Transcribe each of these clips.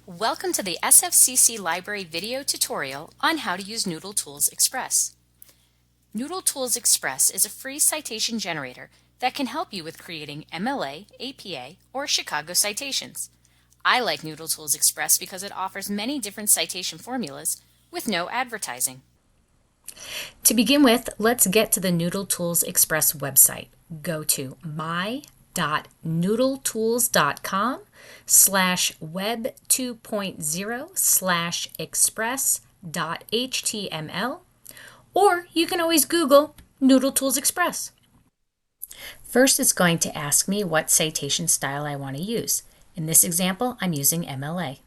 Welcome to the SFCC Library video tutorial on how to use NoodleTools Express. NoodleTools Express is a free citation generator that can help you with creating MLA, APA, or Chicago citations. I like NoodleTools Express because it offers many different citation formulas with no advertising. To begin with, let's get to the NoodleTools Express website. Go to my.noodletools.com/web2.0/express.html, or you can always Google NoodleTools Express. First, it's going to ask me what citation style I want to use. In this example, I'm using MLA.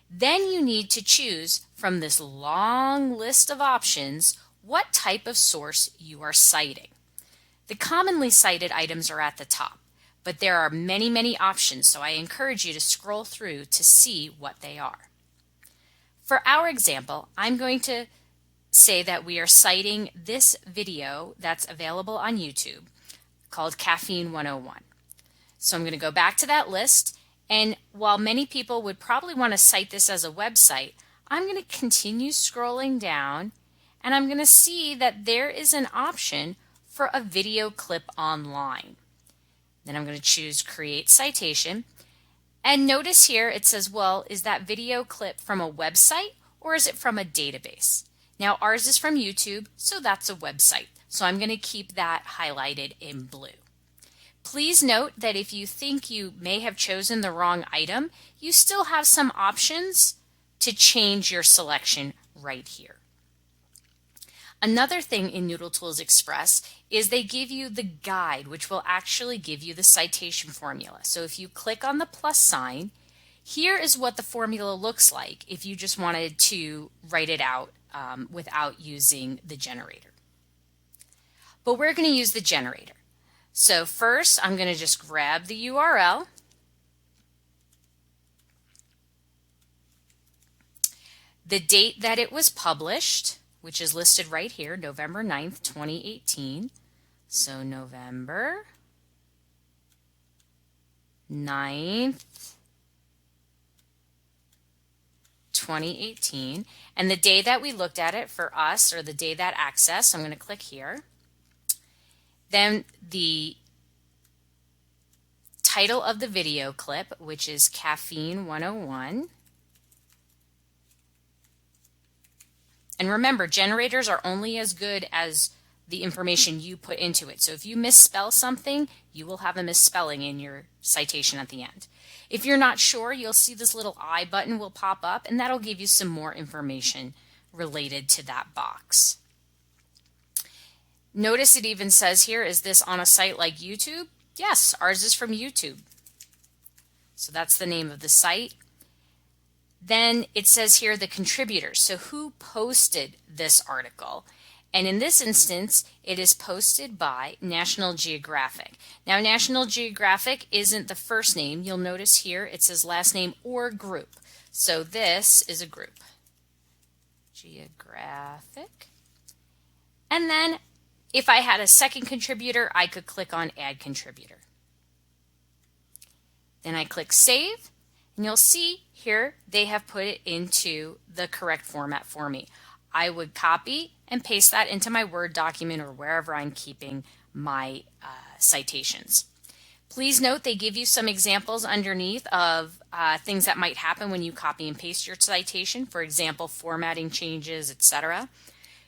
Then you need to choose from this long list of options what type of source you are citing. The commonly cited items are at the top, but there are many options, so I encourage you to scroll through to see what they are. For our example, I'm going to say that we are citing this video that's available on YouTube called Caffeine 101. So I'm going to go back to that list, and while many people would probably want to cite this as a website, I'm going to continue scrolling down, and I'm going to see that there is an option for a video clip online. Then I'm going to choose Create Citation. And notice here it says, well, is that video clip from a website or is it from a database? Now ours is from YouTube, so that's a website. So I'm going to keep that highlighted in blue. Please note that if you think you may have chosen the wrong item, you still have some options to change your selection right here. Another thing in NoodleTools Express is they give you the guide, which will actually give you the citation formula. So if you click on the plus sign, here is what the formula looks like if you just wanted to write it out without using the generator. But we're going to use the generator. So first, I'm going to just grab the URL. The date that it was published, which is listed right here, November 9th, 2018. So November 9th, 2018. And the day that we looked at it for us, or the day that accessed, I'm going to click here. Then the title of the video clip, which is Caffeine 101. And remember, generators are only as good as the information you put into it. So if you misspell something, you will have a misspelling in your citation at the end. If you're not sure, you'll see this little I button will pop up, and that'll give you some more information related to that box. Notice it even says here, is this on a site like YouTube? Yes, ours is from YouTube. So that's the name of the site. Then it says here the contributors, so who posted this article. And in this instance, it is posted by National Geographic. Now, National Geographic isn't the first name. You'll notice here it says last name or group. So this is a group. Geographic. And then if I had a second contributor, I could click on Add Contributor. Then I click Save. And you'll see here they have put it into the correct format for me. I would copy and paste that into my Word document or wherever I'm keeping my citations. Please note they give you some examples underneath of things that might happen when you copy and paste your citation. For example, formatting changes, etc.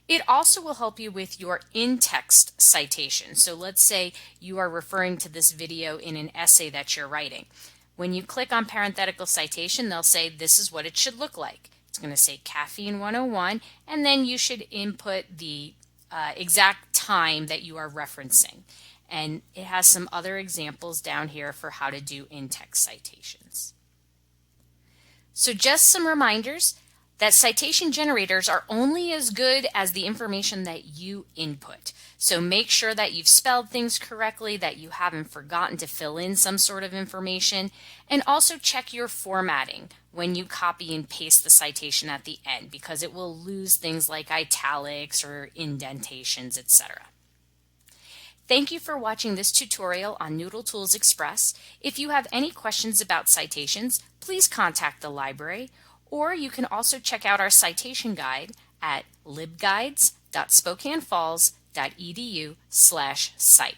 It also will help you with your in-text citation. So let's say you are referring to this video in an essay that you're writing. When you click on parenthetical citation, they'll say this is what it should look like. It's going to say Caffeine 101, and then you should input the exact time that you are referencing. And it has some other examples down here for how to do in-text citations. So just some reminders that citation generators are only as good as the information that you input. So make sure that you've spelled things correctly, that you haven't forgotten to fill in some sort of information, and also check your formatting when you copy and paste the citation at the end, because it will lose things like italics or indentations, etc. Thank you for watching this tutorial on NoodleTools Express. If you have any questions about citations, please contact the library, or you can also check out our citation guide at libguides.spokanefalls.edu/cite.